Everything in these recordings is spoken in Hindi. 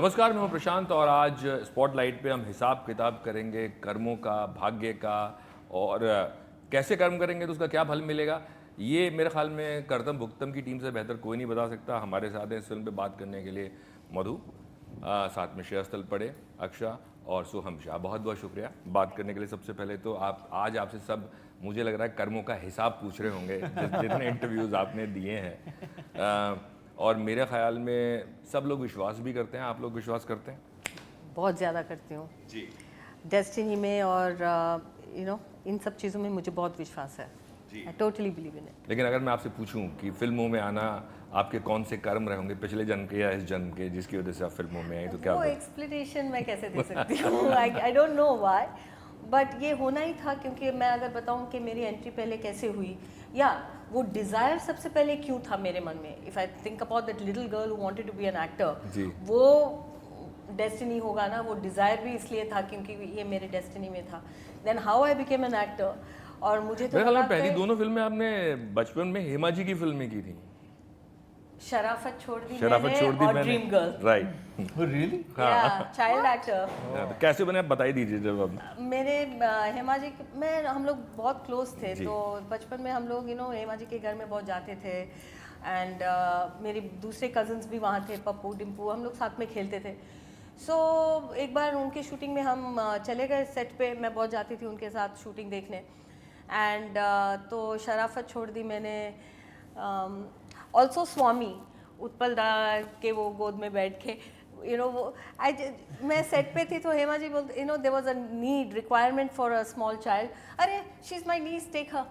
नमस्कार, मैं हूं प्रशांत और आज स्पॉटलाइट पे हम हिसाब किताब करेंगे कर्मों का, भाग्य का और कैसे कर्म करेंगे तो उसका क्या फल मिलेगा। ये मेरे ख्याल में कर्तम भुक्तम की टीम से बेहतर कोई नहीं बता सकता। हमारे साथ हैं इस फिल्म पे बात करने के लिए मधु, साथ में श्रेयस तलपड़े, अक्षा और सोहम शाह। बहुत बहुत शुक्रिया बात करने के लिए। सबसे पहले तो आज आपसे सब मुझे लग रहा है कर्मों का हिसाब पूछ रहे होंगे जितने इंटरव्यूज़ आपने दिए हैं। और मेरे ख्याल में सब लोग विश्वास भी करते हैं। आप लोग विश्वास करते हैं? बहुत ज़्यादा करती हूँ जी डेस्टिनी में और इन सब चीज़ों में मुझे बहुत विश्वास है। जी। I totally believe in it. लेकिन अगर मैं आपसे पूछूं कि फिल्मों में आना आपके कौन से कर्म रहे होंगे पिछले जन्म के या इस जन्म के जिसकी वजह से आप फिल्मों में आए, तो क्या वो बताएं? एक्सप्लेनेशन मैं कैसे दे सकती हूँ? I don't know why, but ये होना ही था। क्योंकि मैं अगर बताऊँ कि मेरी एंट्री पहले कैसे हुई या वो डिज़ायर सबसे पहले क्यों था मेरे मन में। If I think about that little girl who wanted to be an actor, जी। वो डेस्टिनी होगा ना। वो डिज़ायर भी इसलिए था क्योंकि ये मेरे डेस्टिनी में था। Then how I became an actor. और मुझे तो मेरे ख्याल में लगा पहली कि दोनों फिल्में आपने बचपन में हेमा जी की फिल्में की थी। शराफत छोड़ दी शराफत मैंने छोड़ दी और मैंने, ड्रीम गर्ल। राइट। रियली? या चाइल्ड एक्टर। तो कैसे बने आप बताई दीजिए। जब आप मेरे हेमा जी मैं हम लोग बहुत क्लोज थे, जी। तो बचपन में हम लोग हेमा जी के घर में बहुत जाते थे। एंड मेरे दूसरे कजन्स भी वहाँ थे, पप्पू डिम्पू, हम लोग साथ में खेलते थे। सो एक बार उनकी शूटिंग में हम चले गए सेट पे। मैं बहुत जाती थी उनके साथ शूटिंग देखने। एंड तो शराफत छोड़ दी मैंने। ऑल्सो स्वामी, उत्पल दा के वो गोद में बैठ के वो मैं सेट पे थी तो हेमा जी बोलते there was a need requirement for a small child. अरे she is my niece, take her.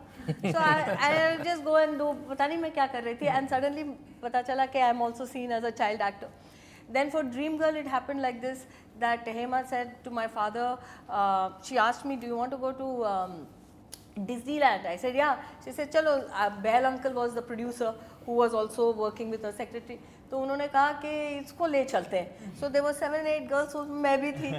So I just go and do. पता नहीं मैं क्या कर रही थी एंड सडनली पता चला कि I am also seen as a child actor. Then for Dream Girl it happened like this, that Hema said to my father, she asked me, do you want to go to Disneyland? I said yeah. She said chalo. Behel uncle was the producer who was also working with her secretary. तो उन्होंने कहा कि इसको ले चलते हैं. So there were 7-8 girls, मैं भी थी.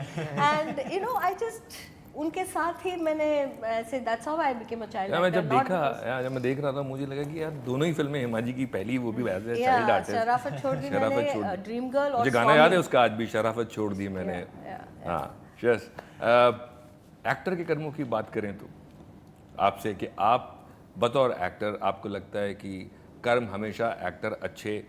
And I just उनके साथ ही मैंने ऐसे that's how I became a child actor. मैं जब मैं देख रहा था मुझे लगा कि यार दोनों ही फिल्में हेमा जी की पहली, वो भी एज ए चाइल्ड आर्टिस्ट। शराफत छोड़ दी मैंने, ड्रीम गर्ल और मुझे गाना याद है उसका आज भी, शराफत छोड़ दी मैंने। हाँ यस। एक्टर के कर्मों की बात करें तो आपसे कि आप बतौर एक्टर आपको लगता है कि कर्म हमेशा एक्टर अच्छे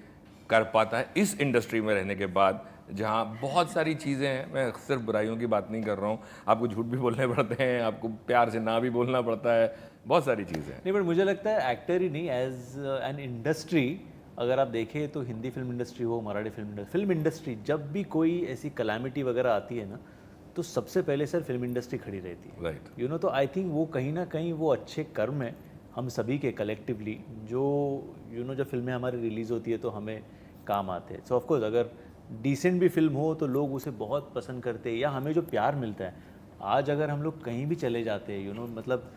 कर पाता है इस इंडस्ट्री में रहने के बाद, जहाँ बहुत सारी चीज़ें हैं। मैं सिर्फ बुराइयों की बात नहीं कर रहा हूँ, आपको झूठ भी बोलने पड़ते हैं, आपको प्यार से ना भी बोलना पड़ता है, बहुत सारी चीज़ें हैं। नहीं, बट मुझे लगता है एक्टर ही नहीं, एज एन इंडस्ट्री अगर आप देखें तो हिंदी फिल्म इंडस्ट्री हो, मराठी फिल्म इंडस्ट्री, जब भी कोई ऐसी कलामिटी वगैरह आती है ना, तो सबसे पहले सर फिल्म इंडस्ट्री खड़ी रहती है। राइट। तो आई थिंक वो कहीं ना कहीं वो अच्छे कर्म है हम सभी के कलेक्टिवली, जो जब फिल्में हमारी रिलीज़ होती है तो हमें काम आते हैं। सो ऑफकोर्स अगर डिसेंट भी फिल्म हो तो लोग उसे बहुत पसंद करते हैं, या हमें जो प्यार मिलता है। आज अगर हम लोग कहीं भी चले जाते हैं मतलब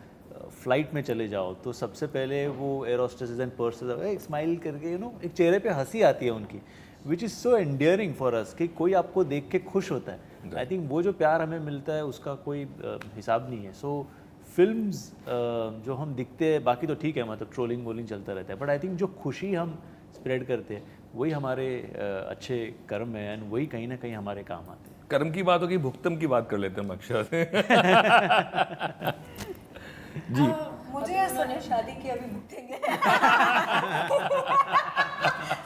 फ्लाइट में चले जाओ तो सबसे पहले वो एयर होस्टेसेस एंड पर्सेस एक स्माइल करके एक चेहरे पे हंसी आती है उनकी, which is so endearing for us कि कोई आपको देख के खुश होता है। आई थिंक वो जो प्यार हमें मिलता है उसका कोई हिसाब नहीं है। सो फिल्म्स जो हम दिखते हैं, बाकी तो ठीक है, मतलब ट्रोलिंग वोलिंग चलता रहता है, बट आई थिंक जो खुशी हम स्प्रेड करते हैं वही हमारे अच्छे कर्म है, एंड वही कहीं ना कहीं हमारे काम आते हैं। कर्म की बात होगी, भुक्तम की बात कर लेते हैं अक्षर से। जी। मुझे ऐसा नहीं, शादी की अभी भुगतेंगे।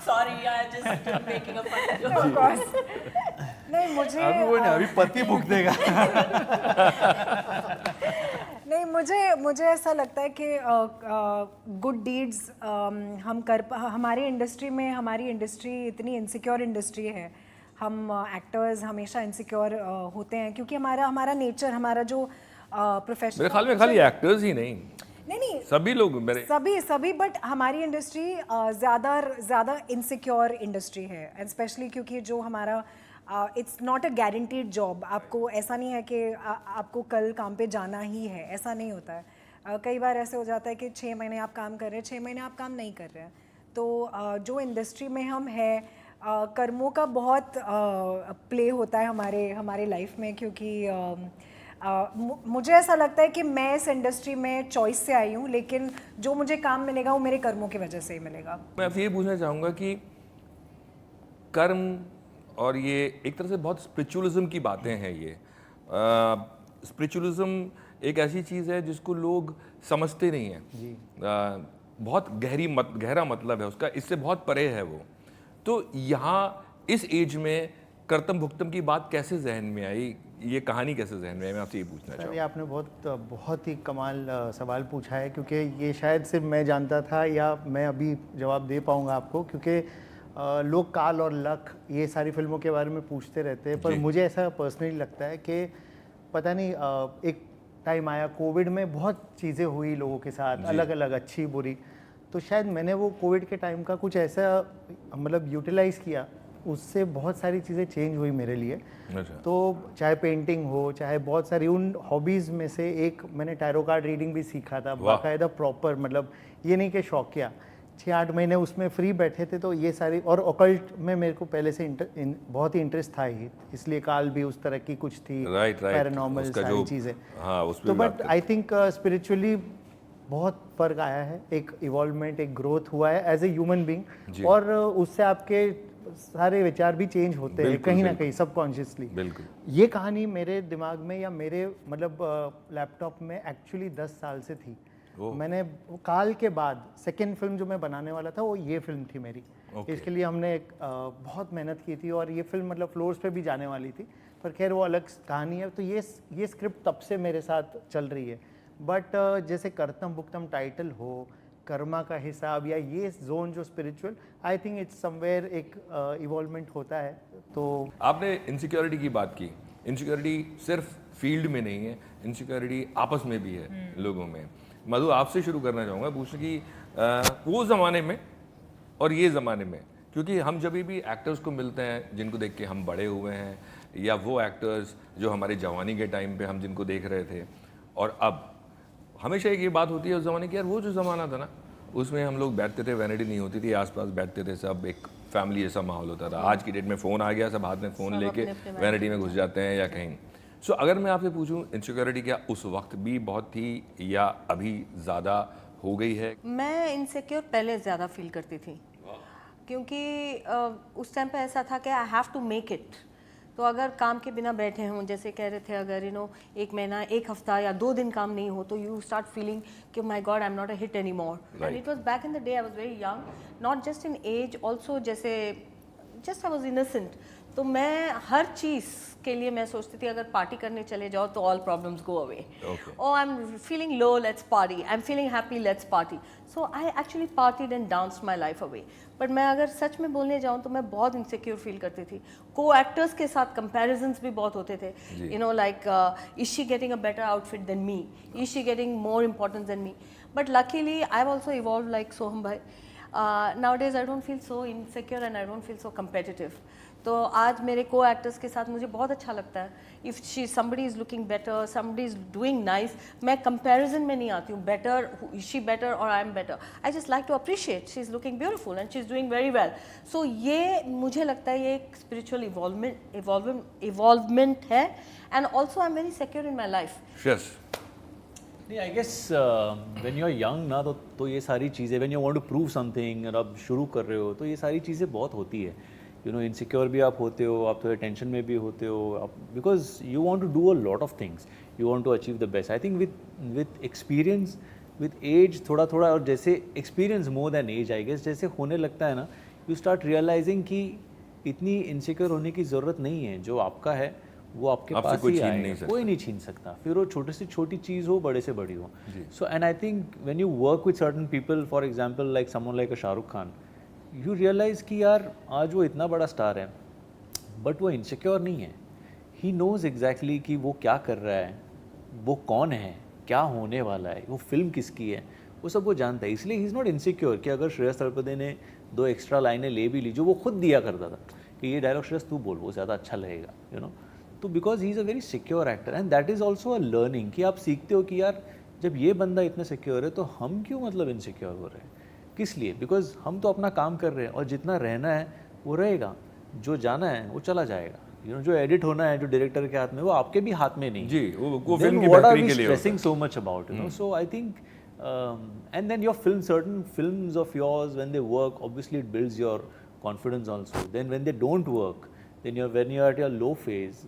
Sorry, I just making a fun. Of course नहीं, मुझे अभी पति भुगतेगा। नहीं, मुझे ऐसा लगता है कि गुड डीड्स हम हमारी इंडस्ट्री में, हमारी इंडस्ट्री इतनी इनसिक्योर इंडस्ट्री है। हम एक्टर्स हमेशा इनसिक्योर होते हैं क्योंकि हमारा नेचर, हमारा जो प्रोफेशन, मेरे ख्याल में खाली एक्टर्स ही नहीं, सभी लोग सभी बट हमारी इंडस्ट्री ज़्यादा इनसिक्योर इंडस्ट्री है, एंड स्पेशली क्योंकि जो हमारा it's not a guaranteed job. आपको ऐसा नहीं है कि आपको कल काम पे जाना ही है, ऐसा नहीं होता है। कई बार ऐसे हो जाता है कि 6 महीने आप काम कर रहे हैं, 6 महीने आप काम नहीं कर रहे हैं। तो जो इंडस्ट्री में हम हैं, कर्मों का बहुत प्ले होता है हमारे लाइफ में, क्योंकि मुझे ऐसा लगता है कि मैं इस इंडस्ट्री में चॉइस से आई हूँ, लेकिन जो मुझे काम मिलेगा वो मेरे कर्मों की वजह से ही मिलेगा। मैं आपसे ये पूछना चाहूँगा कि कर्म और ये एक तरह से बहुत स्पिरिचुअलिज्म की बातें हैं ये। स्पिरिचुअलिज्म एक ऐसी चीज़ है जिसको लोग समझते नहीं हैं। बहुत गहरा मतलब है उसका, इससे बहुत परे है वो। तो यहाँ इस एज में कर्तम भुक्तम की बात कैसे जहन में आई, ये कहानी कैसे जहन में आई, मैं आपसे ये पूछना सर, ये चाहूँगा। आपने बहुत ही कमाल सवाल पूछा है, क्योंकि ये शायद सिर्फ मैं जानता था या मैं अभी जवाब दे पाऊँगा आपको, क्योंकि लोग काल और लक ये सारी फिल्मों के बारे में पूछते रहते हैं, पर जी। मुझे ऐसा पर्सनली लगता है कि पता नहीं, एक टाइम आया कोविड में, बहुत चीज़ें हुई लोगों के साथ अलग अलग, अच्छी बुरी, तो शायद मैंने वो कोविड के टाइम का कुछ ऐसा मतलब यूटिलाइज़ किया, उससे बहुत सारी चीज़ें चेंज हुई मेरे लिए। अच्छा। तो चाहे पेंटिंग हो, चाहे बहुत सारी उन हॉबीज़ में से एक मैंने टैरो कार्ड रीडिंग भी सीखा था, बाकायदा प्रॉपर, मतलब ये नहीं कि शौकिया, 6-8 महीने उसमें फ्री बैठे थे। तो ये सारी, और ऑकल्ट में मेरे को पहले से बहुत ही इंटरेस्ट था ही, इसलिए काल भी उस तरह की कुछ थी, राइट पैरानॉर्मल उसका सारी जो चीज़ें। हाँ उस तो पे बट आई थिंक स्पिरिचुअली बहुत फर्क आया है, एक इवॉल्वमेंट, एक ग्रोथ हुआ है एज ए ह्यूमन बीइंग, और उससे आपके सारे विचार भी चेंज होते हैं कहीं ना कहीं सबकॉन्शियसली। बिल्कुल। ये कहानी मेरे दिमाग में या मेरे मतलब लैपटॉप में एक्चुअली 10 साल से थी। मैंने काल के बाद सेकेंड फिल्म जो मैं बनाने वाला था वो ये फिल्म थी मेरी। इसके लिए हमने बहुत मेहनत की थी, और ये फिल्म मतलब फ्लोर्स पे भी जाने वाली थी, पर खैर वो अलग कहानी है। तो ये स्क्रिप्ट तब से मेरे साथ चल रही है। बट जैसे कर्तम भुक्तम टाइटल हो, कर्मा का हिसाब, या ये जोन जो spiritual, I think it's somewhere एक इवॉल्वमेंट होता है। तो आपने इनसिक्योरिटी की बात की। इनसिक्योरिटी सिर्फ फील्ड में नहीं है, इनसिक्योरिटी आपस में भी है लोगों में। मधु, आपसे शुरू करना चाहूँगा पूछने की, वो ज़माने में और ये ज़माने में, क्योंकि हम जब भी एक्टर्स को मिलते हैं जिनको देख के हम बड़े हुए हैं, या वो एक्टर्स जो हमारे जवानी के टाइम पे हम जिनको देख रहे थे, और अब हमेशा एक ये बात होती है उस ज़माने की, यार वो जो ज़माना था ना, उसमें हम लोग बैठते थे, वैनिटी नहीं होती थी, आसपास बैठते थे सब, एक फैमिली जैसा माहौल होता था। आज की डेट में फ़ोन आ गया, सब हाथ में फ़ोन लेके वैनिटी में घुस जाते हैं या कहीं। सो अगर मैं आपसे पूछूं, इनसिक्योरिटी क्या उस वक्त भी बहुत थी या अभी ज़्यादा हो गई है? मैं इनसिक्योर पहले ज़्यादा फील करती थी, क्योंकि उस टाइम पे ऐसा था कि I have to make it. तो अगर काम के बिना बैठे हों, जैसे कह रहे थे, अगर एक महीना, एक हफ्ता या 2 दिन काम नहीं हो, तो यू स्टार्ट फीलिंग कि my god, I am not a hit any more. And it was back in the day, I was very young, not just in age, also जैसे जस्ट आई वॉज इनोसेंट। तो मैं हर चीज़ के लिए मैं सोचती थी, अगर पार्टी करने चले जाओ तो all problems go away. Oh I am feeling low, let's party, I am feeling happy, let's party. So I actually partied and danced my life away. But मैं अगर सच में बोलने जाऊँ तो मैं बहुत इनसिक्योर फील करती थी। को एक्टर्स के साथ कंपैरिजन्स भी बहुत होते थे, like is she getting a better outfit than me, is she getting more importance than me. But luckily I have also evolve like Soham भाई। Nowadays I don't feel so insecure and I don't feel so competitive. तो आज मेरे को एक्टर्स के साथ मुझे बहुत अच्छा लगता है। If somebody is looking better, somebody is doing nice, मैं कंपैरिजन में नहीं आती हूँ, better, is she better or I am better. I just like to appreciate she is looking beautiful and she is doing very well. So ये मुझे लगता है ये एक spiritual evolvement है, and also I'm very secure in my life. Yes. नहीं, I guess when you are young ना, तो ये सारी चीज़ें, when you want to prove something और आप शुरू कर रहे हो, तो ये सारी चीज़ें बहुत होती है। इनसिक्योर भी आप होते हो, आप थोड़े टेंशन में भी होते हो, आप, because you want to do a lot of things, you want to achieve the best. I think with experience, with age, थोड़ा थोड़ा, और जैसे experience more than age, I guess जैसे होने लगता है ना, यू स्टार्ट रियलाइजिंग कि इतनी इनसिक्योर होने की ज़रूरत नहीं है। जो आपका है वो आपके पास ही आएगा, कोई नहीं छीन सकता, फिर वो छोटे से छोटी चीज़ हो, बड़े से बड़ी हो। So and I think when you work with certain people, for example like someone like a Shah Rukh Khan, you realise कि यार आज वो इतना बड़ा स्टार है, बट वो इनसिक्योर नहीं है। ही नोज़ एग्जैक्टली कि वो क्या कर रहा है, वो कौन है, क्या होने वाला है, वो फिल्म किसकी है, वो सब वो जानता है। इसलिए ही इज़ नॉट इनसिक्योर कि अगर श्रेयस तलपदे ने 2 एक्स्ट्रा लाइनें ले भी ली, जो वो खुद दिया करता था कि ये डायलॉग श्रेयस तू बोल, वो ज़्यादा अच्छा लगेगा, तो because he is a very secure actor, and that is also a learning कि आप सीखते हो कि यार जब ये बंदा इतना सिक्योर है तो हम क्यों मतलब इनसिक्योर हो रहे हैं, किस लिए? बिकॉज हम तो अपना काम कर रहे हैं, और जितना रहना है वो रहेगा, जो जाना है वो चला जाएगा। जो एडिट होना है, जो डायरेक्टर के हाथ में, वो आपके भी हाथ में नहीं जी, वो फिल्म की बेहतरी के लिए stressing so much about, so I think and then your film, certain films of yours, when they work, obviously it builds your confidence also. Then when they don't work, then when you're at your low phase,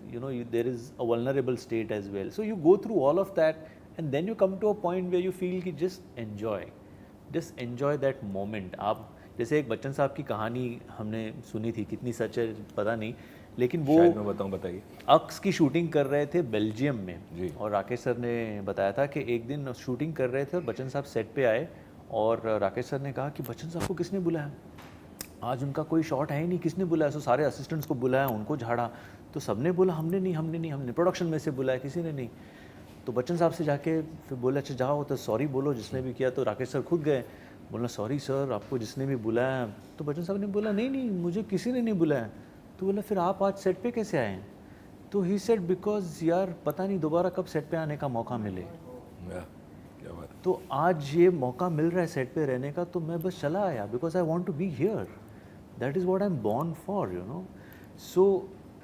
there is a vulnerable state as well. So you go through all of that, and then you come to a point where you feel कि just enjoy that moment. आप जैसे एक बच्चन साहब की कहानी हमने सुनी थी, कितनी सच है पता नहीं, लेकिन वो शायद मैं बताऊं, बताइए। अक्स की शूटिंग कर रहे थे बेल्जियम में जी। और राकेश सर ने बताया था कि एक दिन शूटिंग कर रहे थे और बच्चन साहब सेट पे आए और राकेश सर ने कहा कि बच्चन साहब को किसने बुलाया, आज उनका कोई शॉट है ही नहीं, किसने बुलाया। सो सारे असिस्टेंट्स को बुलाया, उनको झाड़ा, तो सबने बोला हमने नहीं, प्रोडक्शन में से बुलाया, किसी ने नहीं। तो बच्चन साहब से जाके फिर बोले अच्छा जाओ तो सॉरी बोलो जिसने भी किया। तो राकेश सर खुद गए, बोला सॉरी सर आपको जिसने भी बुलाया। तो बच्चन साहब ने बोला नहीं मुझे किसी ने नहीं बुलाया। तो बोला फिर आप आज सेट पे कैसे आए? तो ही सेड बिकॉज यार पता नहीं दोबारा कब सेट पे आने का मौका मिले। क्या बात। तो आज ये मौका मिल रहा है सेट पे रहने का, तो मैं बस चला आया because I want to be here, that is what I am born for,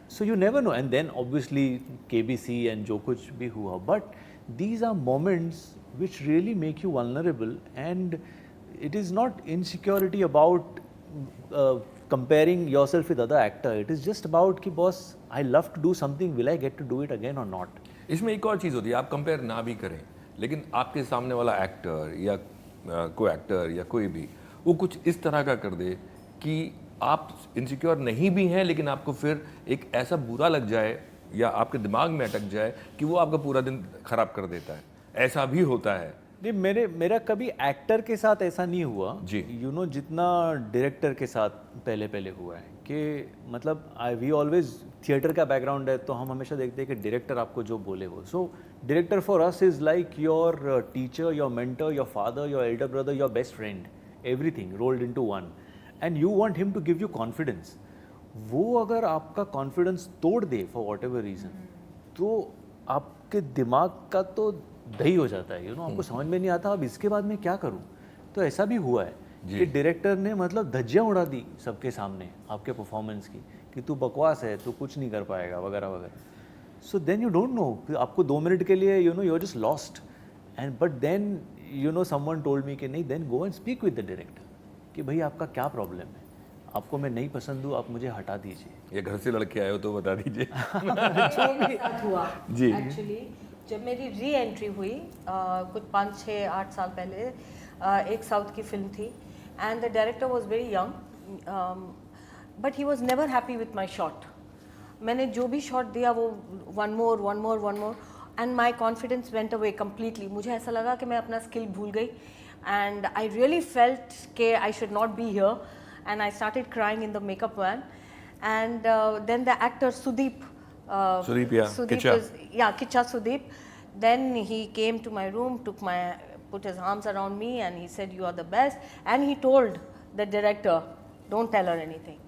So you never know, and then obviously KBC and जो कुछ भी हुआ, but these are moments which really make you vulnerable, and it is not insecurity about comparing yourself with other actor. It is just about कि boss I love to do something, will I get to do it again or not? इसमें एक और चीज़ होती है, आप कंपेयर ना भी करें, लेकिन आपके सामने वाला एक्टर या कोई एक्टर या कोई भी वो कुछ इस तरह का कर दे कि आप इनसिक्योर नहीं भी हैं, लेकिन आपको फिर एक ऐसा बुरा लग जाए या आपके दिमाग में अटक जाए कि वो आपका पूरा दिन खराब कर देता है। ऐसा भी होता है। नहीं, मेरा कभी एक्टर के साथ ऐसा नहीं हुआ जी। जितना डायरेक्टर के साथ पहले हुआ है कि मतलब वी ऑलवेज थिएटर का बैकग्राउंड है, तो हम हमेशा देखते हैं कि डायरेक्टर आपको जो बोले वो। So director for us is like your teacher, your mentor, your father, your elder brother, your best friend, everything rolled into one, and you want him to give you confidence. वो अगर आपका कॉन्फिडेंस तोड़ दे फॉर वॉट एवर रीज़न, तो आपके दिमाग का तो दही हो जाता है, आपको समझ में नहीं आता अब इसके बाद मैं क्या करूं। तो ऐसा भी हुआ है कि डायरेक्टर ने मतलब धज्जियां उड़ा दी सबके सामने आपके परफॉर्मेंस की कि तू बकवास है, तू कुछ नहीं कर पाएगा वगैरह वगैरह। So then you don't know, आपको 2 मिनट के लिए you are just lost, and but then someone told me कि नहीं, then go and speak with the director कि भाई आपका क्या प्रॉब्लम है, आपको मैं नहीं पसंद हूँ, आप मुझे हटा दीजिए। या घर से लड़के आए हो तो बता दीजिए। जो भी साथ हुआ जी। एक्चुअली जब मेरी री एंट्री हुई कुछ 5, 6, 8 साल पहले, एक साउथ की फिल्म थी and the director was very young but he was never happy with my shot. मैंने जो भी शॉट दिया वो one more and my confidence went away completely. मुझे ऐसा लगा कि मैं अपना स्किल भूल गई and I really felt that I should not be here, and I started crying in the makeup van, and then the actor Sudeep, Kicha Sudeep, then he came to my room, put his arms around me and he said you are the best, and he told the director don't tell her anything,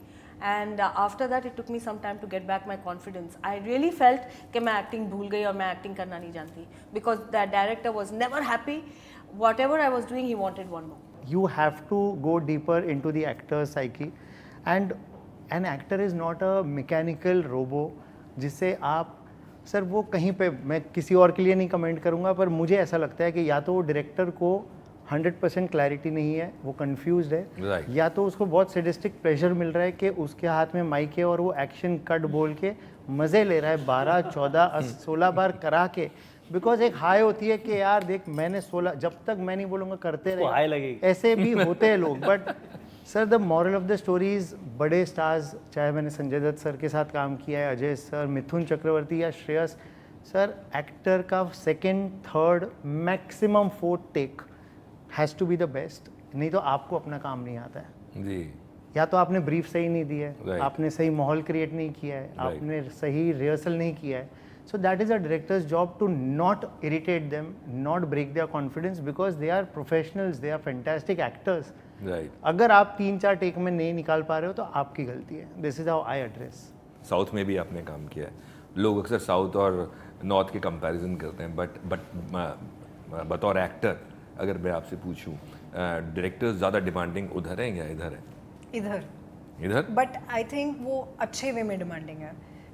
and after that it took me some time to get back my confidence. I really felt कि मैं acting भूल गई और मैं acting करना नहीं जानती, because the director was never happy. Whatever I was doing, he wanted one more. You have to go deeper into the actor's psyche, and an actor is not a mechanical robot जिससे आप सर वो कहीं पे, मैं किसी और के लिए नहीं कमेंट करूँगा, पर मुझे ऐसा लगता है कि या तो वो डायरेक्टर को 100% क्लैरिटी नहीं है, वो कंफ्यूज्ड है, right. या तो उसको बहुत सैडिस्टिक प्रेशर मिल रहा है कि उसके हाथ में माइक है और वो एक्शन कट बोल के मज़े ले रहा है 12, 14, 16 बार करा के, बिकॉज एक हाई होती है कि यार देख मैंने 16, जब तक मैं नहीं बोलूँगा करते रहे, हाई लगेगी। ऐसे भी होते हैं लोग। But sir the moral of the stories, बड़े स्टार्स, चाहे मैंने संजय दत्त सर के साथ काम किया है, अजय सर, मिथुन चक्रवर्ती या श्रेयस सर, एक्टर का 2nd, 3rd, maximum 4th take has to be the best, नहीं तो आपको अपना काम नहीं आता है जी। या तो आपने ब्रीफ सही नहीं दी है, Right. आपने सही माहौल क्रिएट नहीं किया है, आपने सही रिहर्सल नहीं किया है। So that is a director's job to not irritate them, not break their confidence, because they are professionals, they are fantastic actors. Right. अगर आप 3-4 टेक में नहीं निकाल पा रहे हो तो आपकी गलती है। This is how I address. South में भी आपने काम किया है, लोग अक्सर साउथ और नॉर्थ के कंपैरिजन करते हैं, बट बतौर एक्टर अगर मैं आपसे पूछूं, डायरेक्टर्स ज़्यादा डिमांडिंग उधर हैं या इधर है? इधर बट आई थिंक वो अच्छे वे में डिमांडिंग है,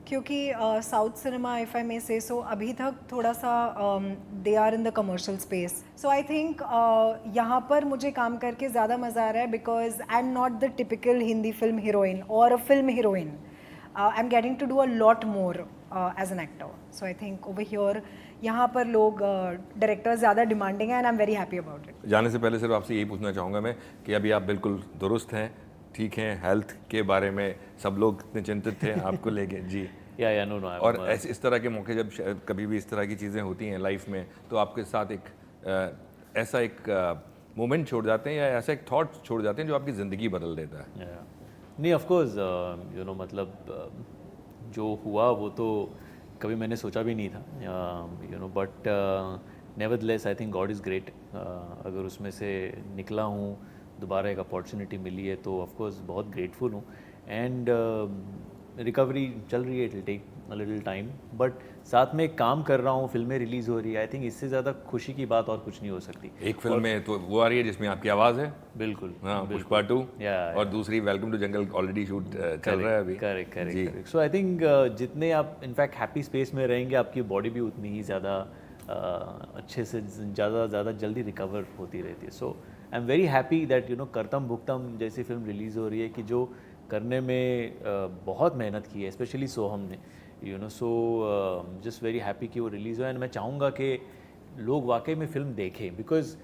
क्योंकि south cinema, if I may say so, अभी तक थोड़ा सा they are in the commercial space. So I think यहाँ पर मुझे काम करके ज़्यादा मज़ा आ रहा है, because I am not the typical Hindi film heroine और a film heroine. I'm getting to do a lot more as an actor. So I think over here, यहाँ पर लोग डायरेक्टर ज़्यादा डिमांडिंग है, and I am very happy about it. जाने से पहले सिर्फ आपसे यही पूछना चाहूँगा मैं कि अभी आप बिल्कुल दुरुस्त हैं, ठीक हैं, हेल्थ के बारे में सब लोग इतने चिंतित थे आपको लेके जी. या नो नो. और ऐसे इस तरह के मौके जब कभी भी इस तरह की चीज़ें होती हैं लाइफ में, तो आपके साथ एक ऐसा एक मोमेंट छोड़ जाते हैं या ऐसा एक थॉट छोड़ जाते हैं जो आपकी ज़िंदगी बदल देता है. नहीं, ऑफ कोर्स मतलब जो हुआ वो तो कभी मैंने सोचा भी नहीं था, but nevertheless I think God is great. अगर उसमें से निकला हूँ, दोबारा एक अपॉर्चुनिटी मिली है, तो ऑफ कोर्स बहुत ग्रेटफुल हूँ. एंड रिकवरी चल रही है, it will take a little time, but साथ में काम कर रहा हूँ, फिल्में रिलीज़ हो रही है. आई थिंक इससे ज़्यादा खुशी की बात और कुछ नहीं हो सकती. एक फिल्म में तो वो आ रही है जिसमें आपकी आवाज़ है. बिल्कुल. हाँ, पुष्पा 2. Yeah, और दूसरी welcome to jungle already shoot चल रहा है अभी. करेक्ट. सो आई थिंक जितने आप इनफैक्ट हैप्पी स्पेस में रहेंगे, आपकी बॉडी भी उतनी ही ज़्यादा अच्छे से ज़्यादा जल्दी रिकवर होती रहती है. So I am very happy that Kartam Bhugtam जैसी फिल्म रिलीज़ हो रही है कि जो करने में बहुत मेहनत की है, स्पेशली सोहम ने. सो जस्ट वेरी हैप्पी कि वो रिलीज़ हो. एंड मैं चाहूँगा कि लोग वाकई में फ़िल्म देखें, बिकॉज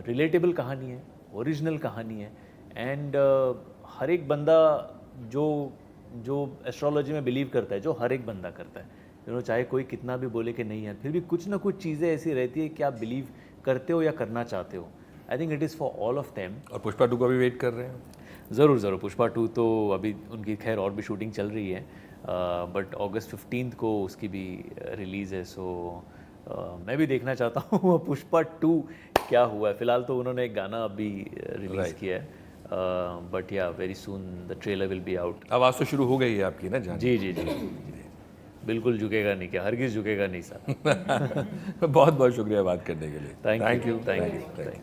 रिलेटेबल कहानी है, ओरिजिनल कहानी है. एंड हर एक बंदा जो एस्ट्रोलॉजी में बिलीव करता है, जो हर एक बंदा करता है, चाहे कोई कितना भी बोले कि नहीं है, फिर भी कुछ ना कुछ चीज़ें ऐसी रहती है कि आप बिलीव करते हो या करना चाहते हो. I think it is for all of them. और पुष्पा 2 का भी वेट कर रहे हैं. ज़रूर. पुष्पा 2 तो अभी उनकी खैर और भी शूटिंग चल रही है, बट अगस्त 15 को उसकी भी रिलीज़ है. सो मैं भी देखना चाहता हूँ पुष्पा 2 क्या हुआ है. फ़िलहाल तो उन्होंने एक गाना अभी रिलीज़ किया है, बट या very soon the trailer will be out. आवाज़ तो शुरू हो गई है आपकी ना जान. जी. बिल्कुल झुकेगा नहीं, क्या हरगिज़ झुकेगा नहीं सर. बहुत बहुत शुक्रिया बात करने के लिए. Thank you.